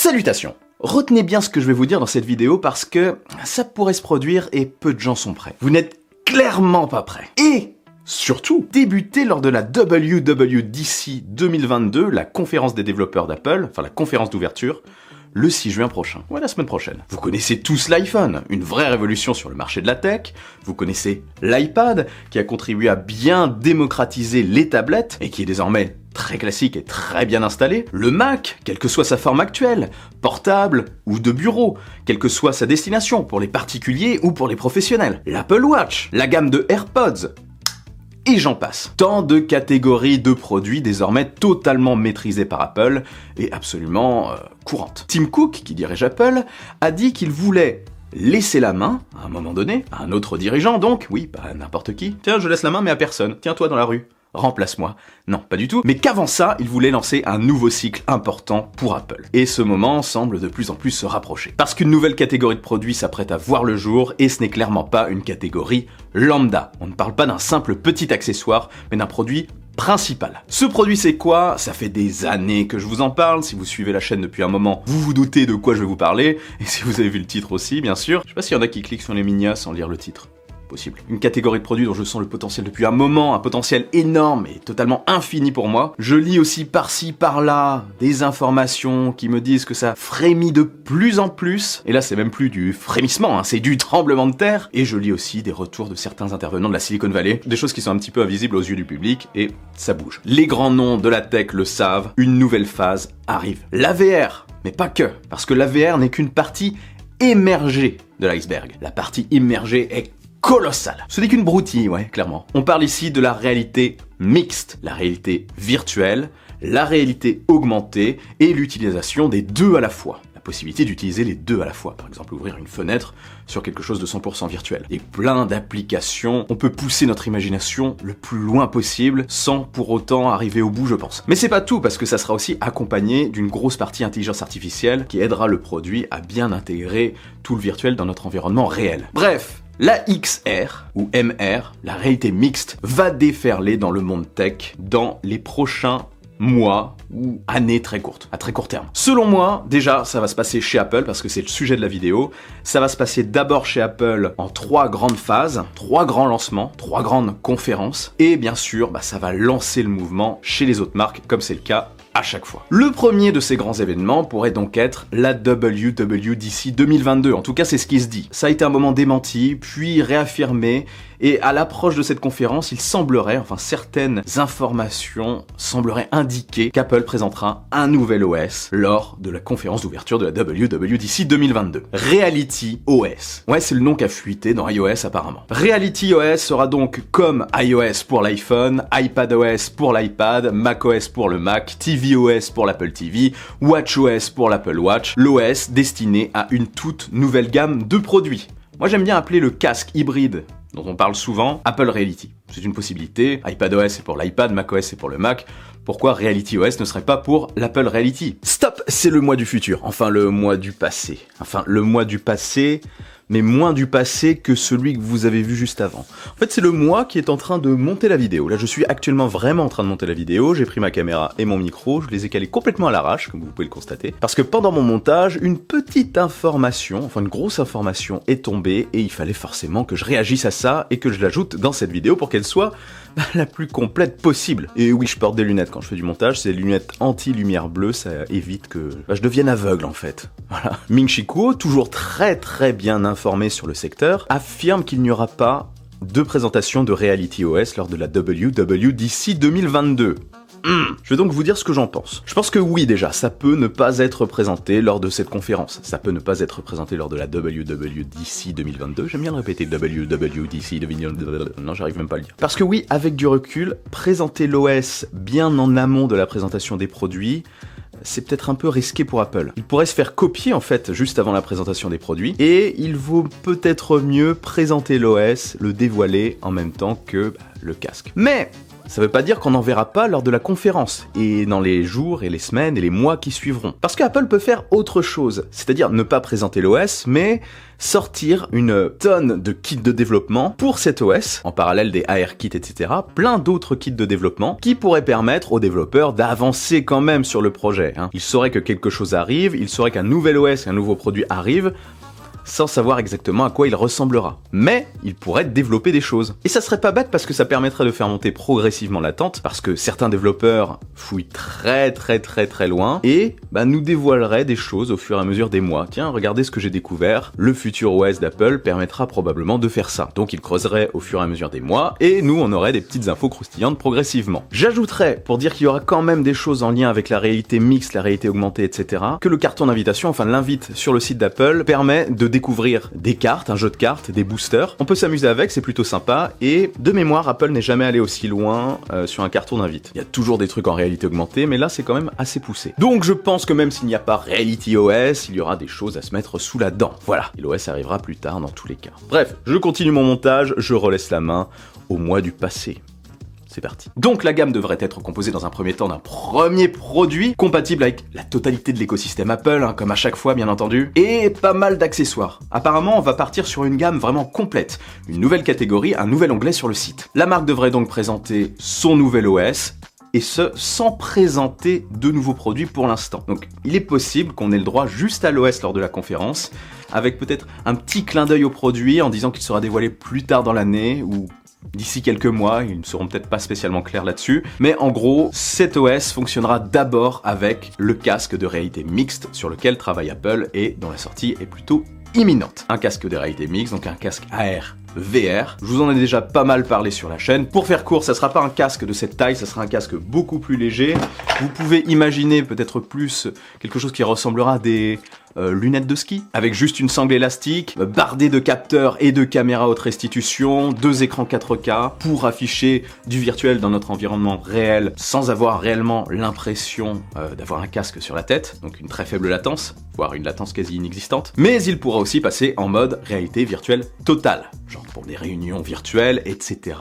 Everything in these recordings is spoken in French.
Salutations! Retenez bien ce que je vais vous dire dans cette vidéo parce que ça pourrait se produire et peu de gens sont prêts. Vous n'êtes clairement pas prêts. Et surtout, débutez lors de la WWDC 2022, la conférence des développeurs d'Apple, enfin la conférence d'ouverture, le 6 juin prochain, ouais la semaine prochaine. Vous connaissez tous l'iPhone, une vraie révolution sur le marché de la tech. Vous connaissez l'iPad, qui a contribué à bien démocratiser les tablettes, et qui est désormais très classique et très bien installé. Le Mac, quelle que soit sa forme actuelle, portable ou de bureau, quelle que soit sa destination, pour les particuliers ou pour les professionnels. L'Apple Watch, la gamme de AirPods, et j'en passe. Tant de catégories de produits désormais totalement maîtrisées par Apple et absolument courantes. Tim Cook, qui dirige Apple, a dit qu'il voulait laisser la main, à un moment donné, à un autre dirigeant donc, oui, pas n'importe qui. Tiens, je laisse la main mais à personne. Tiens-toi dans la rue. Remplace-moi. Non, pas du tout. Mais qu'avant ça, il voulait lancer un nouveau cycle important pour Apple. Et ce moment semble de plus en plus se rapprocher. Parce qu'une nouvelle catégorie de produits s'apprête à voir le jour, et ce n'est clairement pas une catégorie lambda. On ne parle pas d'un simple petit accessoire, mais d'un produit principal. Ce produit c'est quoi? Ça fait des années que je vous en parle, si vous suivez la chaîne depuis un moment, vous vous doutez de quoi je vais vous parler, et si vous avez vu le titre aussi, bien sûr. Je sais pas s'il y en a qui cliquent sur les mignons sans lire le titre. Possible. Une catégorie de produits dont je sens le potentiel depuis un moment, un potentiel énorme et totalement infini pour moi. Je lis aussi par-ci, par-là, des informations qui me disent que ça frémit de plus en plus. Et là, c'est même plus du frémissement, hein, c'est du tremblement de terre. Et je lis aussi des retours de certains intervenants de la Silicon Valley, des choses qui sont un petit peu invisibles aux yeux du public, et ça bouge. Les grands noms de la tech le savent, une nouvelle phase arrive. La VR, mais pas que, parce que la VR n'est qu'une partie émergée de l'iceberg. La partie immergée est colossal. Ce n'est qu'une broutille, ouais, clairement. On parle ici de la réalité mixte, la réalité virtuelle, la réalité augmentée et l'utilisation des deux à la fois. La possibilité d'utiliser les deux à la fois. Par exemple, ouvrir une fenêtre sur quelque chose de 100% virtuel. Et plein d'applications. On peut pousser notre imagination le plus loin possible sans pour autant arriver au bout, je pense. Mais c'est pas tout, parce que ça sera aussi accompagné d'une grosse partie intelligence artificielle qui aidera le produit à bien intégrer tout le virtuel dans notre environnement réel. Bref, la XR, ou MR, la réalité mixte, va déferler dans le monde tech dans les prochains mois ou années très courtes, à très court terme. Selon moi, déjà, ça va se passer chez Apple, parce que c'est le sujet de la vidéo. Ça va se passer d'abord chez Apple en 3 grandes phases, 3 grands lancements, 3 grandes conférences, et bien sûr, ça va lancer le mouvement chez les autres marques, comme c'est le cas à chaque fois. Le premier de ces grands événements pourrait donc être la WWDC 2022, en tout cas c'est ce qui se dit. Ça a été un moment démenti, puis réaffirmé, et à l'approche de cette conférence, il semblerait, enfin certaines informations sembleraient indiquer qu'Apple présentera un nouvel OS lors de la conférence d'ouverture de la WWDC 2022. Reality OS. Ouais, c'est le nom qu'a fuité dans iOS apparemment. Reality OS sera donc comme iOS pour l'iPhone, iPadOS pour l'iPad, macOS pour le Mac, tvOS pour l'Apple TV, watchOS pour l'Apple Watch, l'OS destiné à une toute nouvelle gamme de produits. Moi j'aime bien appeler le casque hybride dont on parle souvent Apple Reality. C'est une possibilité, iPadOS c'est pour l'iPad, macOS c'est pour le Mac. Pourquoi Reality OS ne serait pas pour l'Apple Reality? Stop, c'est le mois du futur, enfin le mois du passé. Enfin le mois du passé, mais moins du passé que celui que vous avez vu juste avant. En fait, c'est le mois qui est en train de monter la vidéo. Là, je suis actuellement vraiment en train de monter la vidéo. J'ai pris ma caméra et mon micro, je les ai calés complètement à l'arrache, comme vous pouvez le constater. Parce que pendant mon montage, une petite information, enfin une grosse information est tombée et il fallait forcément que je réagisse à ça et que je l'ajoute dans cette vidéo pour qu'elle soit la plus complète possible. Et oui, je porte des lunettes quand je fais du montage, c'est des lunettes anti-lumière bleue, ça évite que je devienne aveugle en fait. Voilà. Ming-Chi Kuo, toujours très bien informé sur le secteur, affirme qu'il n'y aura pas de présentation de Reality OS lors de la WWDC 2022. Je vais donc vous dire ce que j'en pense. Je pense que oui déjà, ça peut ne pas être présenté lors de cette conférence. Ça peut ne pas être présenté lors de la WWDC 2022. J'aime bien le répéter, WWDC 2022. Non, j'arrive même pas à le dire. Parce que oui, avec du recul, présenter l'OS bien en amont de la présentation des produits, c'est peut-être un peu risqué pour Apple. Il pourrait se faire copier en fait juste avant la présentation des produits, et il vaut peut-être mieux présenter l'OS, le dévoiler en même temps que le casque. Mais ça veut pas dire qu'on n'en verra pas lors de la conférence, et dans les jours et les semaines et les mois qui suivront. Parce qu'Apple peut faire autre chose, c'est-à-dire ne pas présenter l'OS, mais sortir une tonne de kits de développement pour cet OS, en parallèle des ARKit, etc., plein d'autres kits de développement qui pourraient permettre aux développeurs d'avancer quand même sur le projet. Ils sauraient que quelque chose arrive, ils sauraient qu'un nouvel OS, un nouveau produit arrive, sans savoir exactement à quoi il ressemblera. Mais il pourrait développer des choses. Et ça serait pas bête parce que ça permettrait de faire monter progressivement l'attente, parce que certains développeurs fouillent très loin, et nous dévoileraient des choses au fur et à mesure des mois. Tiens, regardez ce que j'ai découvert, le futur OS d'Apple permettra probablement de faire ça. Donc ils creuseraient au fur et à mesure des mois, et nous on aurait des petites infos croustillantes progressivement. J'ajouterais, pour dire qu'il y aura quand même des choses en lien avec la réalité mixte, la réalité augmentée, etc., que le carton d'invitation, enfin l'invite sur le site d'Apple, permet de découvrir des cartes, un jeu de cartes, des boosters. On peut s'amuser avec, c'est plutôt sympa, et de mémoire, Apple n'est jamais allé aussi loin sur un carton d'invite. Il y a toujours des trucs en réalité augmentée, mais là c'est quand même assez poussé. Donc je pense que même s'il n'y a pas Reality OS, il y aura des choses à se mettre sous la dent. Voilà, et l'OS arrivera plus tard dans tous les cas. Bref, je continue mon montage, je relaisse la main au mois du passé. C'est parti. Donc la gamme devrait être composée dans un premier temps d'un premier produit compatible avec la totalité de l'écosystème Apple, comme à chaque fois bien entendu, et pas mal d'accessoires. Apparemment on va partir sur une gamme vraiment complète, une nouvelle catégorie, un nouvel onglet sur le site. La marque devrait donc présenter son nouvel OS, et ce, sans présenter de nouveaux produits pour l'instant. Donc il est possible qu'on ait le droit juste à l'OS lors de la conférence, avec peut-être un petit clin d'œil au produit en disant qu'il sera dévoilé plus tard dans l'année, ou d'ici quelques mois, ils ne seront peut-être pas spécialement clairs là-dessus, mais en gros, cet OS fonctionnera d'abord avec le casque de réalité mixte sur lequel travaille Apple et dont la sortie est plutôt imminente. Un casque de réalité mixte, donc un casque AR VR. Je vous en ai déjà pas mal parlé sur la chaîne. Pour faire court, ça sera pas un casque de cette taille, ça sera un casque beaucoup plus léger. Vous pouvez imaginer peut-être plus quelque chose qui ressemblera à des lunettes de ski, avec juste une sangle élastique, bardée de capteurs et de caméras haute restitution, 2 écrans 4K pour afficher du virtuel dans notre environnement réel sans avoir réellement l'impression d'avoir un casque sur la tête, donc une très faible latence, voire une latence quasi inexistante. Mais il pourra aussi passer en mode réalité virtuelle totale, genre pour des réunions virtuelles, etc.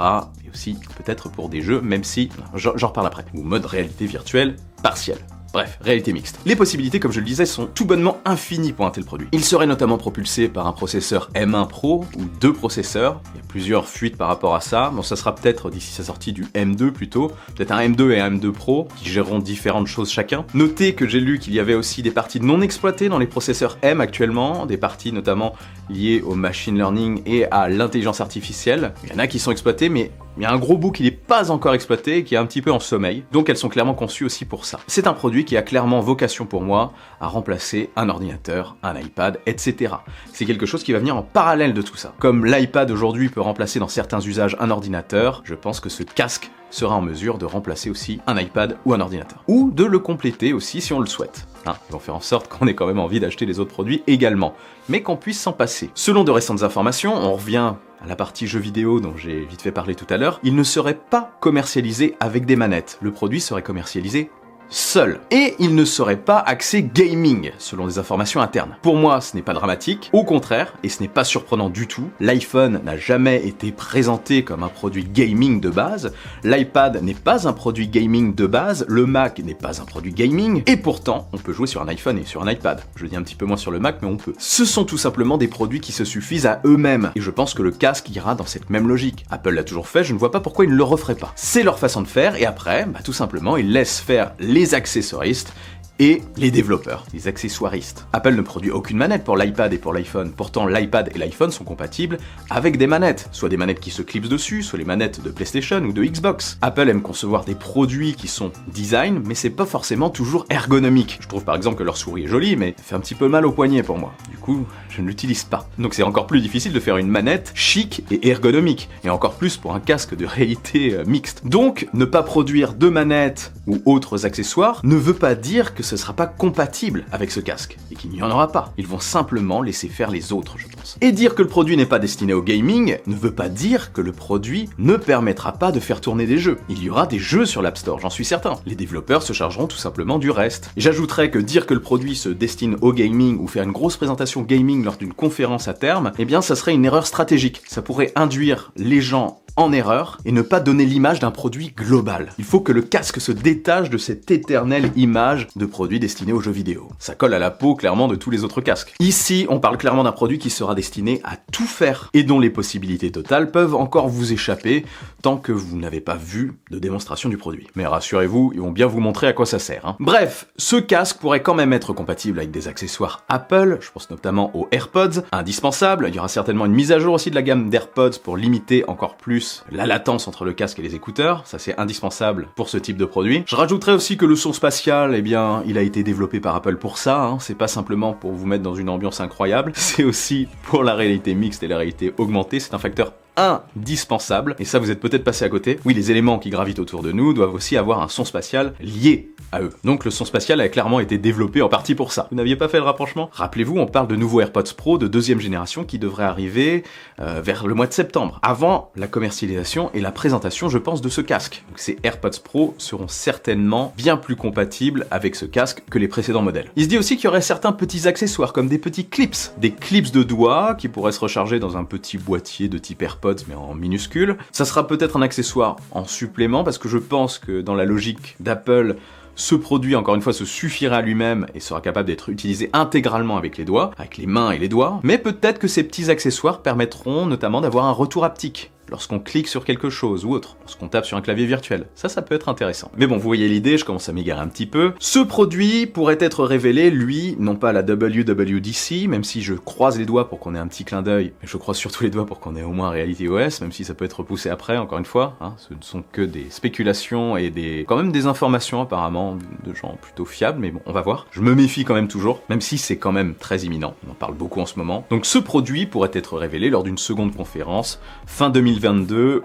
Et aussi peut-être pour des jeux, même si, j'en reparle après, ou mode réalité virtuelle partielle. Bref, réalité mixte. Les possibilités, comme je le disais, sont tout bonnement infinies pour un tel produit. Il serait notamment propulsé par un processeur M1 Pro, ou 2 processeurs. Il y a plusieurs fuites par rapport à ça. Bon, ça sera peut-être d'ici sa sortie du M2 plutôt. Peut-être un M2 et un M2 Pro, qui géreront différentes choses chacun. Notez que j'ai lu qu'il y avait aussi des parties non exploitées dans les processeurs M actuellement, des parties notamment liées au machine learning et à l'intelligence artificielle. Il y en a qui sont exploitées, mais il y a un gros bout qui n'est pas encore exploité et qui est un petit peu en sommeil, donc elles sont clairement conçues aussi pour ça. C'est un produit qui a clairement vocation pour moi à remplacer un ordinateur, un iPad, etc. C'est quelque chose qui va venir en parallèle de tout ça. Comme l'iPad aujourd'hui peut remplacer dans certains usages un ordinateur, je pense que ce casque sera en mesure de remplacer aussi un iPad ou un ordinateur. Ou de le compléter aussi si on le souhaite. Ils vont faire en sorte qu'on ait quand même envie d'acheter les autres produits également, mais qu'on puisse s'en passer. Selon de récentes informations, on revient à la partie jeux vidéo dont j'ai vite fait parler tout à l'heure, il ne serait pas commercialisé avec des manettes. Le produit serait commercialisé seul. Et il ne serait pas axé gaming, selon des informations internes. Pour moi, ce n'est pas dramatique. Au contraire, et ce n'est pas surprenant du tout, l'iPhone n'a jamais été présenté comme un produit gaming de base, l'iPad n'est pas un produit gaming de base, le Mac n'est pas un produit gaming, et pourtant, on peut jouer sur un iPhone et sur un iPad. Je dis un petit peu moins sur le Mac, mais on peut. Ce sont tout simplement des produits qui se suffisent à eux-mêmes, et je pense que le casque ira dans cette même logique. Apple l'a toujours fait, je ne vois pas pourquoi ils ne le referaient pas. C'est leur façon de faire, et après, tout simplement, ils laissent faire les accessoristes et les développeurs, les accessoiristes. Apple ne produit aucune manette pour l'iPad et pour l'iPhone. Pourtant, l'iPad et l'iPhone sont compatibles avec des manettes. Soit des manettes qui se clipsent dessus, soit les manettes de PlayStation ou de Xbox. Apple aime concevoir des produits qui sont design, mais c'est pas forcément toujours ergonomique. Je trouve par exemple que leur souris est jolie, mais elle fait un petit peu mal au poignet pour moi. Du coup, je ne l'utilise pas. Donc c'est encore plus difficile de faire une manette chic et ergonomique. Et encore plus pour un casque de réalité mixte. Donc, ne pas produire de manettes ou autres accessoires ne veut pas dire que ce sera pas compatible avec ce casque, et qu'il n'y en aura pas. Ils vont simplement laisser faire les autres, je pense. Et dire que le produit n'est pas destiné au gaming ne veut pas dire que le produit ne permettra pas de faire tourner des jeux. Il y aura des jeux sur l'App Store, j'en suis certain. Les développeurs se chargeront tout simplement du reste. J'ajouterais que dire que le produit se destine au gaming ou faire une grosse présentation gaming lors d'une conférence à terme, eh bien ça serait une erreur stratégique. Ça pourrait induire les gens en erreur et ne pas donner l'image d'un produit global. Il faut que le casque se détache de cette éternelle image de produit destiné aux jeux vidéo. Ça colle à la peau clairement de tous les autres casques. Ici, on parle clairement d'un produit qui sera destiné à tout faire et dont les possibilités totales peuvent encore vous échapper tant que vous n'avez pas vu de démonstration du produit. Mais rassurez-vous, ils vont bien vous montrer à quoi ça sert, hein. Bref, ce casque pourrait quand même être compatible avec des accessoires Apple, je pense notamment aux AirPods, indispensable. Il y aura certainement une mise à jour aussi de la gamme d'AirPods pour limiter encore plus la latence entre le casque et les écouteurs, ça c'est indispensable pour ce type de produit. Je rajouterais aussi que le son spatial, eh bien, il a été développé par Apple pour ça, hein. C'est pas simplement pour vous mettre dans une ambiance incroyable, c'est aussi pour la réalité mixte et la réalité augmentée, c'est un facteur indispensable, et ça vous êtes peut-être passé à côté. Oui, les éléments qui gravitent autour de nous doivent aussi avoir un son spatial lié à eux. Donc le son spatial a clairement été développé en partie pour ça. Vous n'aviez pas fait le rapprochement? Rappelez-vous, on parle de nouveaux AirPods Pro de 2e génération qui devraient arriver vers le mois de septembre, avant la commercialisation et la présentation, je pense, de ce casque. Donc ces AirPods Pro seront certainement bien plus compatibles avec ce casque que les précédents modèles. Il se dit aussi qu'il y aurait certains petits accessoires comme des petits clips, des clips de doigts qui pourraient se recharger dans un petit boîtier de type AirPods mais en minuscule. Ça sera peut-être un accessoire en supplément parce que je pense que dans la logique d'Apple, ce produit, encore une fois, se suffira à lui-même et sera capable d'être utilisé intégralement avec les doigts, avec les mains et les doigts, mais peut-être que ces petits accessoires permettront notamment d'avoir un retour haptique lorsqu'on clique sur quelque chose ou autre, lorsqu'on tape sur un clavier virtuel. Ça peut être intéressant. Mais bon, vous voyez l'idée, je commence à m'égarer un petit peu. Ce produit pourrait être révélé, lui, non pas à la WWDC, même si je croise les doigts pour qu'on ait un petit clin d'œil, mais je croise surtout les doigts pour qu'on ait au moins Reality OS, même si ça peut être repoussé après, encore une fois, hein. Ce ne sont que des spéculations et quand même des informations apparemment de gens plutôt fiables, mais bon, on va voir. Je me méfie quand même toujours, même si c'est quand même très imminent. On en parle beaucoup en ce moment. Donc ce produit pourrait être révélé lors d'une seconde conférence, fin 2022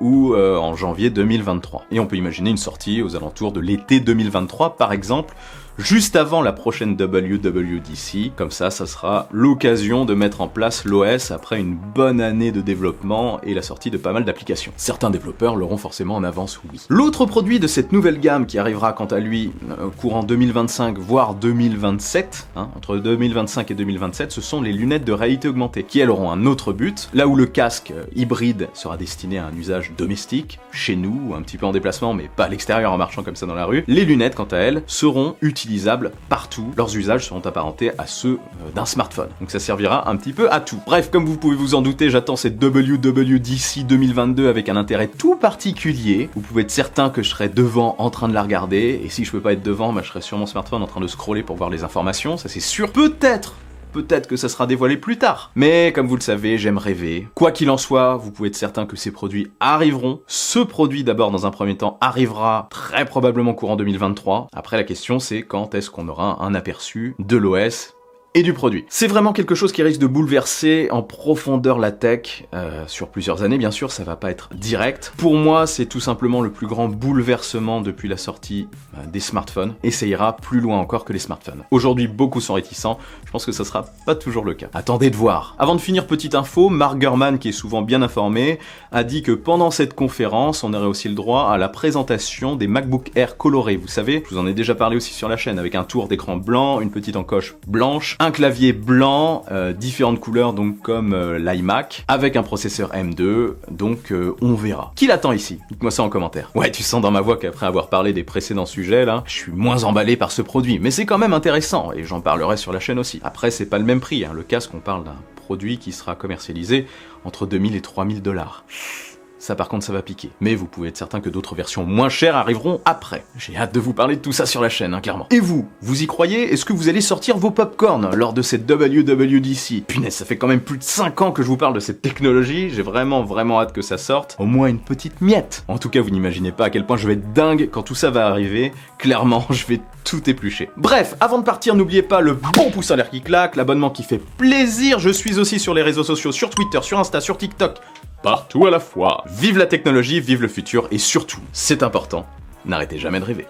ou en janvier 2023. Et on peut imaginer une sortie aux alentours de l'été 2023 par exemple, juste avant la prochaine WWDC, comme ça sera l'occasion de mettre en place l'OS après une bonne année de développement et la sortie de pas mal d'applications. Certains développeurs l'auront forcément en avance, oui. L'autre produit de cette nouvelle gamme qui arrivera quant à lui courant 2025 voire 2027, hein, entre 2025 et 2027, ce sont les lunettes de réalité augmentée, qui elles auront un autre but, là où le casque hybride sera destiné à un usage domestique, chez nous, ou un petit peu en déplacement, mais pas à l'extérieur en marchant comme ça dans la rue, les lunettes quant à elles seront utilisables partout, leurs usages seront apparentés à ceux d'un smartphone. Donc ça servira un petit peu à tout. Bref, comme vous pouvez vous en douter, j'attends cette WWDC 2022 avec un intérêt tout particulier. Vous pouvez être certain que je serai devant en train de la regarder, et si je peux pas être devant, je serai sur mon smartphone en train de scroller pour voir les informations, ça c'est sûr. Peut-être que ça sera dévoilé plus tard. Mais comme vous le savez, j'aime rêver. Quoi qu'il en soit, vous pouvez être certain que ces produits arriveront. Ce produit d'abord dans un premier temps arrivera très probablement courant 2023. Après la question c'est quand est-ce qu'on aura un aperçu de l'OS et du produit. C'est vraiment quelque chose qui risque de bouleverser en profondeur la tech sur plusieurs années, bien sûr, ça va pas être direct. Pour moi, c'est tout simplement le plus grand bouleversement depuis la sortie des smartphones, et ça ira plus loin encore que les smartphones. Aujourd'hui, beaucoup sont réticents, je pense que ça sera pas toujours le cas. Attendez de voir. Avant de finir, petite info, Mark Gurman, qui est souvent bien informé, a dit que pendant cette conférence, on aurait aussi le droit à la présentation des MacBook Air colorés. Vous savez, je vous en ai déjà parlé aussi sur la chaîne, avec un tour d'écran blanc, une petite encoche blanche, un clavier blanc, différentes couleurs donc comme l'iMac, avec un processeur M2, donc on verra. Qui l'attend ici? Dites-moi ça en commentaire. Ouais, tu sens dans ma voix qu'après avoir parlé des précédents sujets là, je suis moins emballé par ce produit, mais c'est quand même intéressant, et j'en parlerai sur la chaîne aussi. Après, c'est pas le même prix, hein. Le casque, on parle d'un produit qui sera commercialisé entre 2000 et 3000 $. Ça par contre ça va piquer. Mais vous pouvez être certain que d'autres versions moins chères arriveront après. J'ai hâte de vous parler de tout ça sur la chaîne, hein, clairement. Et vous y croyez? Est-ce que vous allez sortir vos popcorn lors de cette WWDC? Punaise, ça fait quand même plus de 5 ans que je vous parle de cette technologie, j'ai vraiment hâte que ça sorte. Au moins une petite miette. En tout cas, vous n'imaginez pas à quel point je vais être dingue quand tout ça va arriver. Clairement, je vais tout éplucher. Bref, avant de partir, n'oubliez pas le bon pouce en l'air qui claque, l'abonnement qui fait plaisir. Je suis aussi sur les réseaux sociaux, sur Twitter, sur Insta, sur TikTok, partout à la fois. Vive la technologie, vive le futur, et surtout, c'est important, n'arrêtez jamais de rêver.